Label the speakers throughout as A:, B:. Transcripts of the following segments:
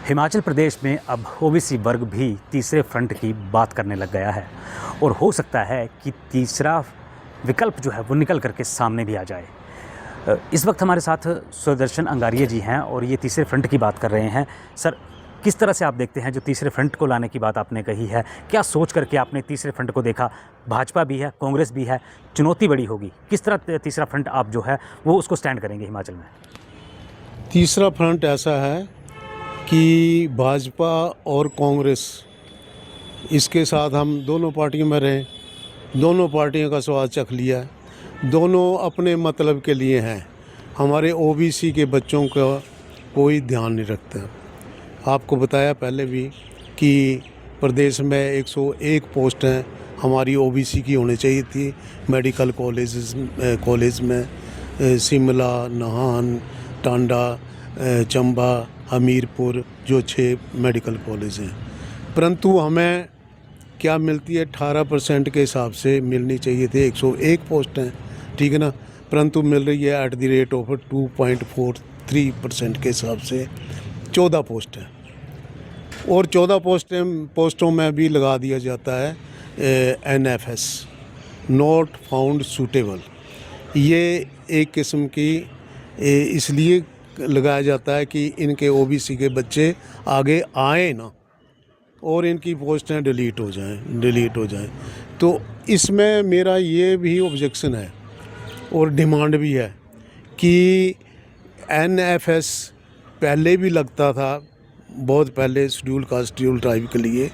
A: हिमाचल प्रदेश में अब ओबीसी वर्ग भी तीसरे फ्रंट की बात करने लग गया है और हो सकता है कि तीसरा विकल्प जो है वो निकल करके सामने भी आ जाए। इस वक्त हमारे साथ सुदर्शन अंगारिया जी हैं और ये तीसरे फ्रंट की बात कर रहे हैं। सर, किस तरह से आप देखते हैं जो तीसरे फ्रंट को लाने की बात आपने कही है, क्या सोच करके आपने तीसरे फ्रंट को देखा? भाजपा भी है, कांग्रेस भी है, चुनौती बड़ी होगी। किस तरह तीसरा फ्रंट आप जो है वो उसको स्टैंड करेंगे हिमाचल में?
B: तीसरा फ्रंट ऐसा है कि भाजपा और कांग्रेस, इसके साथ हम दोनों पार्टियों में रहे, दोनों पार्टियों का स्वाद चख लिया, दोनों अपने मतलब के लिए हैं। हमारे ओबीसी के बच्चों का कोई ध्यान नहीं रखता। आपको बताया पहले भी कि प्रदेश में 101 पोस्ट हैं हमारी ओबीसी की होनी चाहिए थी मेडिकल कॉलेज में। शिमला, नाहन, टांडा, चंबा, हमीरपुर, जो 6 मेडिकल कॉलेज हैं, परंतु हमें क्या मिलती है 18% के हिसाब से मिलनी चाहिए थी। 101 पोस्ट हैं, ठीक है ना, परंतु मिल रही है एट द रेट ऑफ 2.43% के हिसाब से 14 पोस्ट है। और 14 पोस्टों में भी लगा दिया जाता है NFS, नॉट फाउंड सूटेबल। ये एक किस्म की इसलिए लगाया जाता है कि इनके ओबीसी के बच्चे आगे आए ना और इनकी पोस्टें डिलीट हो जाएं। तो इसमें मेरा ये भी ऑब्जेक्शन है और डिमांड भी है कि NFS पहले भी लगता था, बहुत पहले, शेड्यूल कास्ट शेड्यूल ट्राइब के लिए।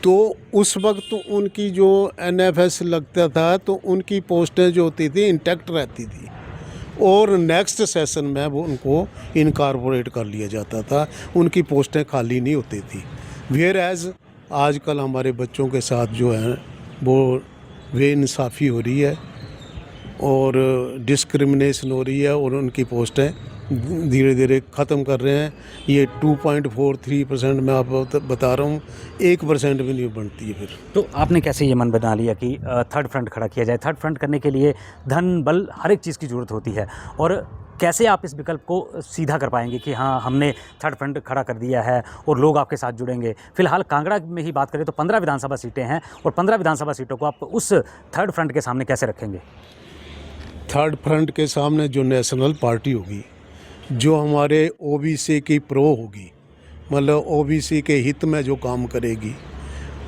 B: तो उस वक्त उनकी जो NFS लगता था तो उनकी पोस्टें जो होती थी इंटैक्ट रहती थी और नेक्स्ट सेशन में वो उनको इनकॉर्पोरेट कर लिया जाता था, उनकी पोस्टें खाली नहीं होती थी। वेयर एज आजकल हमारे बच्चों के साथ जो है वो बेइंसाफ़ी हो रही है और डिस्क्रिमिनेशन हो रही है और उनकी पोस्टें धीरे धीरे ख़त्म कर रहे हैं। ये 2.43% में आप बता रहा हूँ, 1% भी नहीं बनती है। फिर
A: तो आपने कैसे ये मन बना लिया कि थर्ड फ्रंट खड़ा किया जाए? थर्ड फ्रंट करने के लिए धन, बल, हर एक चीज़ की ज़रूरत होती है, और कैसे आप इस विकल्प को सीधा कर पाएंगे कि हाँ, हमने थर्ड फ्रंट खड़ा कर दिया है और लोग आपके साथ जुड़ेंगे? फिलहाल कांगड़ा में ही बात करें तो 15 विधानसभा सीटें हैं और 15 विधानसभा सीटों को आप उस थर्ड फ्रंट के सामने कैसे रखेंगे?
B: थर्ड फ्रंट के सामने जो नेशनल पार्टी होगी, जो हमारे ओबीसी की प्रो होगी, मतलब ओबीसी के हित में जो काम करेगी,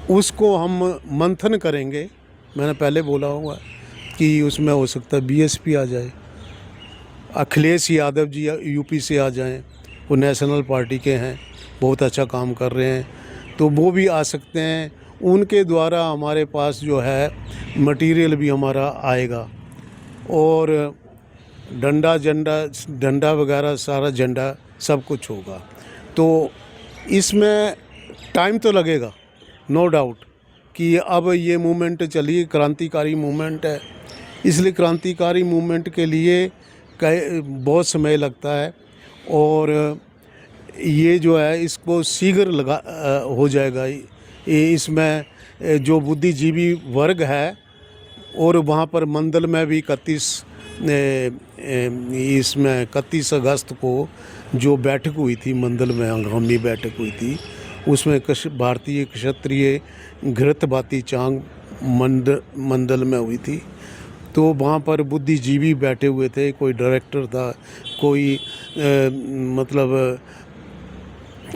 B: उसको हम मंथन करेंगे। मैंने पहले बोला हुआ कि उसमें हो सकता है बीएसपी आ जाए, अखिलेश यादव जी यूपी से आ जाएं, वो नेशनल पार्टी के हैं, बहुत अच्छा काम कर रहे हैं, तो वो भी आ सकते हैं। उनके द्वारा हमारे पास जो है मटेरियल भी हमारा आएगा और डंडा वगैरह सारा झंडा सब कुछ होगा। तो इसमें टाइम तो लगेगा, नो डाउट, कि अब ये मूवमेंट चली, क्रांतिकारी मूवमेंट है, इसलिए क्रांतिकारी मूवमेंट के लिए बहुत समय लगता है और ये जो है इसको शीघ्र हो जाएगा। इसमें जो बुद्धिजीवी वर्ग है और वहाँ पर मंडल में भी 31 अगस्त को जो बैठक हुई थी, मंडल में हंगामी बैठक हुई थी, उसमें भारतीय क्षत्रिय घृतबाती चांग मंडल में हुई थी। तो वहाँ पर बुद्धिजीवी बैठे हुए थे, कोई डायरेक्टर था, कोई मतलब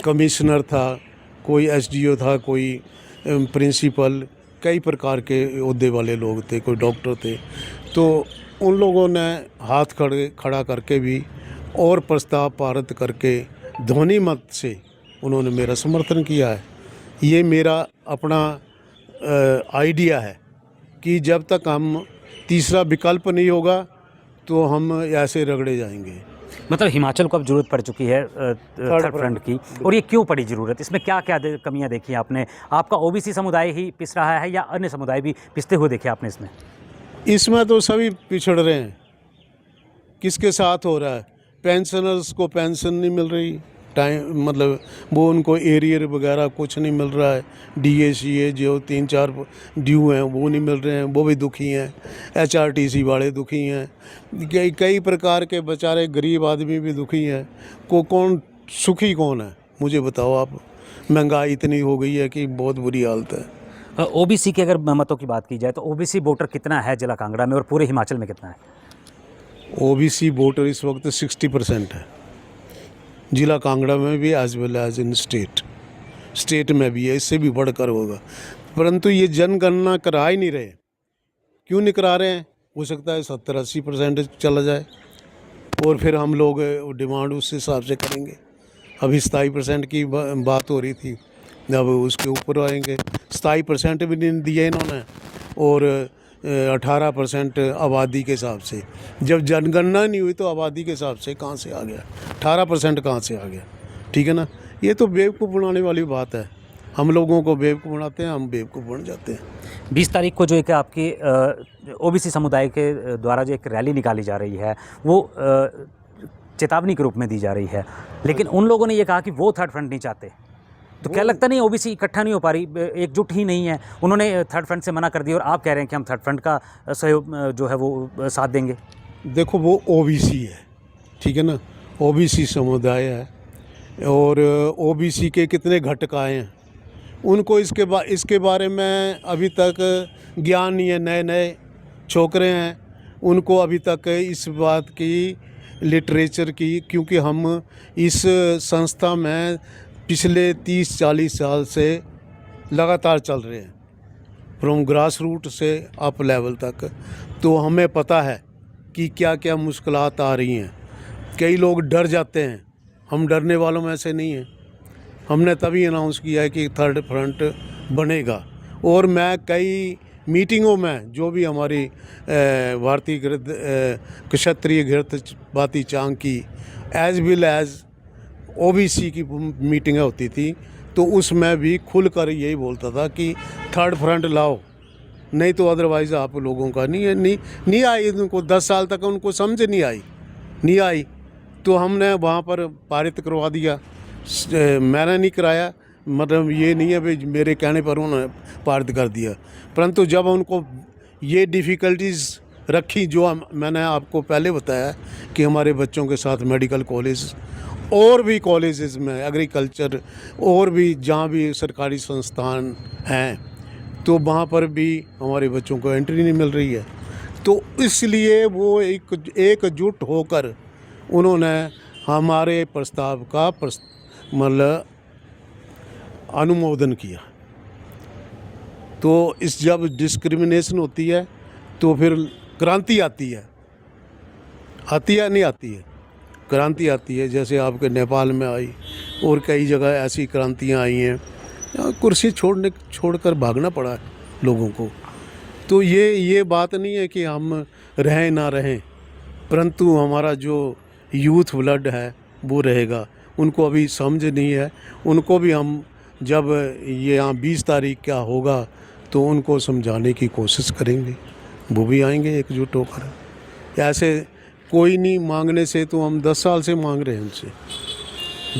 B: कमिश्नर था, कोई SDO था, कोई प्रिंसिपल, कई प्रकार के ओहदे वाले लोग थे, कोई डॉक्टर थे। तो उन लोगों ने हाथ खड़ा करके भी और प्रस्ताव पारित करके ध्वनि मत से उन्होंने मेरा समर्थन किया है। ये मेरा अपना आइडिया है कि जब तक हम तीसरा विकल्प नहीं होगा तो हम ऐसे रगड़े जाएंगे।
A: मतलब हिमाचल को अब जरूरत पड़ चुकी है थर्ड फ्रंट की, और ये क्यों पड़ी ज़रूरत? इसमें क्या क्या कमियां देखी आपने? आपका ओबीसी समुदाय ही पिस रहा है या अन्य समुदाय भी पिसते हुए देखे आपने इसमें?
B: इसमें तो सभी पिछड़ रहे हैं। किसके साथ हो रहा है? पेंशनर्स को पेंशन नहीं मिल रही टाइम, मतलब वो उनको एरियर वगैरह कुछ नहीं मिल रहा है। DACA जो 3-4 ड्यू हैं वो नहीं मिल रहे हैं, वो भी दुखी हैं। HRTC वाले दुखी हैं, कई प्रकार के बेचारे गरीब आदमी भी दुखी हैं। कौन सुखी कौन है मुझे बताओ आप। महंगाई इतनी हो गई है कि बहुत बुरी हालत है।
A: ओबीसी के अगर मतों की बात की जाए तो ओबीसी वोटर कितना है जिला कांगड़ा में और पूरे हिमाचल में कितना है?
B: ओबीसी वोटर इस वक्त 60% है जिला कांगड़ा में भी as well as in state में भी है, इससे भी बढ़कर होगा। परंतु ये जनगणना करा ही नहीं रहे। क्यों नहीं करा रहे हैं? हो सकता है 70-80% चला जाए और फिर हम लोग डिमांड उस हिसाब से करेंगे। अभी 27% की बात हो रही थी, अब उसके ऊपर आएंगे। 27% भी नहीं दिए इन्होंने और 18% आबादी के हिसाब से। जब जनगणना नहीं हुई तो आबादी के हिसाब से कहाँ से आ गया? 18% कहाँ से आ गया? ठीक है ना। ये तो बेवकूफ़ बनाने वाली बात है। हम लोगों को बेवकूफ़ बनाते हैं, हम बेवकूफ़ बन जाते हैं।
A: 20 तारीख को जो एक आपकी ओबीसी समुदाय के द्वारा जो एक रैली निकाली जा रही है वो चेतावनी के रूप में दी जा रही है, लेकिन उन लोगों ने ये कहा कि वो थर्ड फ्रंट नहीं चाहते। तो क्या लगता नहीं ओबीसी इकट्ठा नहीं हो पा रही, एकजुट ही नहीं है? उन्होंने थर्ड फ्रंट से मना कर दिया और आप कह रहे हैं कि हम थर्ड फ्रंट का सहयोग जो है वो साथ देंगे।
B: देखो वो ओबीसी है, ठीक है ना, ओबीसी समुदाय है और ओबीसी के कितने घटकाएँ हैं उनको इसके बारे में अभी तक ज्ञान नहीं है। नए नए छोकरे हैं, उनको अभी तक इस बात की लिटरेचर की, क्योंकि हम इस संस्था में पिछले 30-40 साल से लगातार चल रहे हैं, फ्रॉम ग्रास रूट से अप लेवल तक। तो हमें पता है कि क्या क्या मुश्किलात आ रही हैं। कई लोग डर जाते हैं, हम डरने वालों में से नहीं हैं। हमने तभी अनाउंस किया है कि थर्ड फ्रंट बनेगा और मैं कई मीटिंगों में जो भी हमारी भारतीय क्षत्रिय घृत बाती चांग की एज वेल एज ओबीसी की मीटिंगें होती थी, तो उसमें भी खुलकर यही बोलता था कि थर्ड फ्रंट लाओ, नहीं तो अदरवाइज़ आप लोगों का नहीं आई। उनको 10 साल तक उनको समझ नहीं आई तो हमने वहाँ पर पारित करवा दिया। मैंने नहीं कराया, मतलब ये नहीं है भाई मेरे कहने पर उन्होंने पारित कर दिया। परंतु जब उनको ये डिफ़िकल्टीज़ रखी जो मैंने आपको पहले बताया कि हमारे बच्चों के साथ मेडिकल कॉलेज और भी कॉलेजेस में एग्रीकल्चर और भी जहाँ भी सरकारी संस्थान हैं, तो वहाँ पर भी हमारे बच्चों को एंट्री नहीं मिल रही है। तो इसलिए वो एकजुट होकर उन्होंने हमारे प्रस्ताव का मतलब अनुमोदन किया। तो जब डिस्क्रिमिनेशन होती है तो फिर क्रांति आती है नहीं आती है? क्रांति आती है, जैसे आपके नेपाल में आई और कई जगह ऐसी क्रांतियाँ आई हैं। कुर्सी छोड़कर भागना पड़ा लोगों को। तो ये बात नहीं है कि हम रहें ना रहें, परंतु हमारा जो यूथ ब्लड है वो रहेगा। उनको अभी समझ नहीं है, उनको भी हम जब ये यहाँ 20 तारीख क्या होगा तो उनको समझाने की कोशिश करेंगे, वो भी आएंगे एकजुट होकर। ऐसे कोई नहीं मांगने से तो हम 10 साल से मांग रहे हैं उनसे,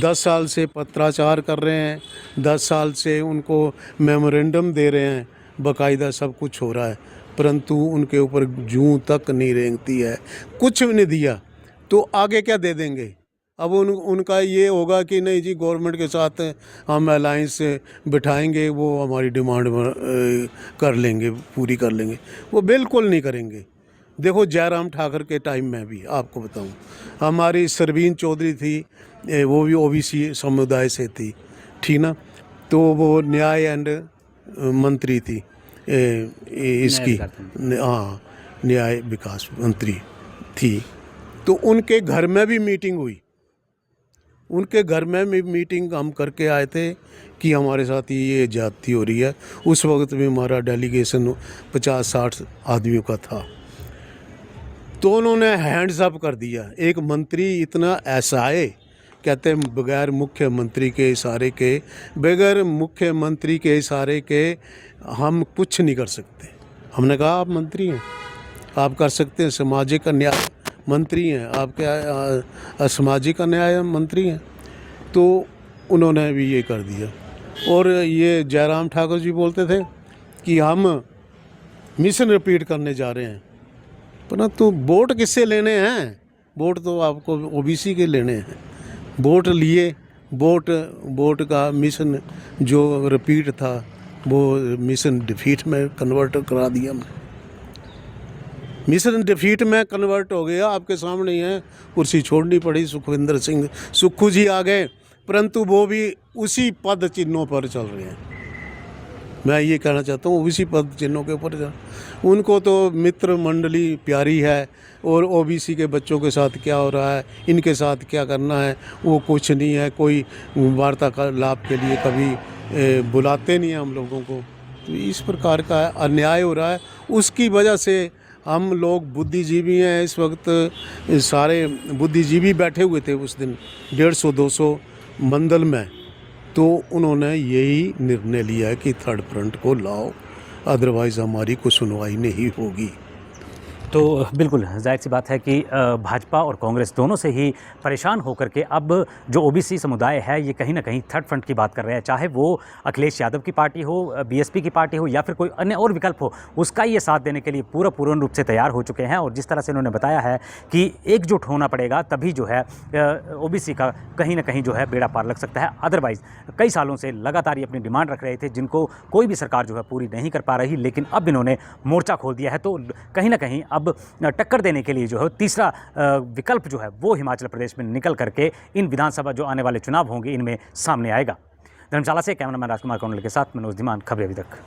B: 10 साल से पत्राचार कर रहे हैं, 10 साल से उनको मेमोरेंडम दे रहे हैं, बाकायदा सब कुछ हो रहा है, परंतु उनके ऊपर जूं तक नहीं रेंगती है। कुछ भी नहीं दिया तो आगे क्या दे देंगे? अब उनका ये होगा कि नहीं जी गवर्नमेंट के साथ हम अलायंस बिठाएंगे, वो हमारी डिमांड कर लेंगे, पूरी कर लेंगे। वो बिल्कुल नहीं करेंगे। देखो जयराम ठाकुर के टाइम में भी आपको बताऊं, हमारी सरवीन चौधरी थी, वो भी ओबीसी समुदाय से थी, ठीक ना। तो वो न्याय एंड मंत्री थी, इसकी हाँ न्याय विकास मंत्री थी। तो उनके घर में भी मीटिंग हुई, उनके घर में भी मीटिंग हम करके आए थे कि हमारे साथ ये ज्यादती हो रही है। उस वक्त भी हमारा डेलीगेशन 50-60 आदमियों का था। तो उन्होंने हैंड्स अप कर दिया। एक मंत्री इतना ऐसा है, कहते हैं बगैर मुख्यमंत्री के इशारे के, बगैर मुख्यमंत्री के इशारे के हम कुछ नहीं कर सकते। हमने कहा आप मंत्री हैं, आप कर सकते हैं, सामाजिक न्याय मंत्री हैं, आपके सामाजिक न्याय मंत्री हैं। तो उन्होंने भी ये कर दिया। और ये जयराम ठाकुर जी बोलते थे कि हम मिशन रिपीट करने जा रहे हैं, परंतु वोट किससे लेने हैं? वोट तो आपको ओबीसी के लेने हैं। वोट लिए वोट का मिशन जो रिपीट था वो मिशन डिफीट में कन्वर्ट करा दिया हमने। मिशन डिफीट में कन्वर्ट हो गया, आपके सामने ही है। कुर्सी छोड़नी पड़ी, सुखविंदर सिंह सुक्खू जी आ गए, परंतु वो भी उसी पद चिन्हों पर चल रहे हैं। मैं ये कहना चाहता हूँ उसी पद चिन्हों के ऊपर चल, उनको तो मित्र मंडली प्यारी है, और ओबीसी के बच्चों के साथ क्या हो रहा है, इनके साथ क्या करना है, वो कुछ नहीं है। कोई वार्तालाप के लिए कभी बुलाते नहीं हैं हम लोगों को। तो इस प्रकार का अन्याय हो रहा है, उसकी वजह से हम लोग बुद्धिजीवी हैं। इस वक्त सारे बुद्धिजीवी बैठे हुए थे उस दिन 150-200 मंडल में, तो उन्होंने यही निर्णय लिया है कि थर्ड फ्रंट को लाओ, अदरवाइज़ हमारी कोई सुनवाई नहीं होगी।
A: तो बिल्कुल जाहिर सी बात है कि भाजपा और कांग्रेस दोनों से ही परेशान होकर के अब जो ओबीसी समुदाय है ये कहीं ना कहीं थर्ड फ्रंट की बात कर रहे हैं, चाहे वो अखिलेश यादव की पार्टी हो, बीएसपी की पार्टी हो, या फिर कोई अन्य और विकल्प हो, उसका ये साथ देने के लिए पूर्ण रूप से तैयार हो चुके हैं। और जिस तरह से उन्होंने बताया है कि एकजुट होना पड़ेगा, तभी जो है ओबीसी का कहीं ना कहीं जो है बेड़ा पार लग सकता है। अदरवाइज़ कई सालों से लगातार ये अपनी डिमांड रख रहे थे, जिनको कोई भी सरकार जो है पूरी नहीं कर पा रही, लेकिन अब इन्होंने मोर्चा खोल दिया है। तो कहीं ना कहीं अब टक्कर देने के लिए जो है तीसरा विकल्प जो है वो हिमाचल प्रदेश में निकल करके इन विधानसभा जो आने वाले चुनाव होंगे इनमें सामने आएगा। धर्मशाला से कैमरामैन राजकुमार कौंडल के साथ मनोज धीमान, खबरें अभी तक।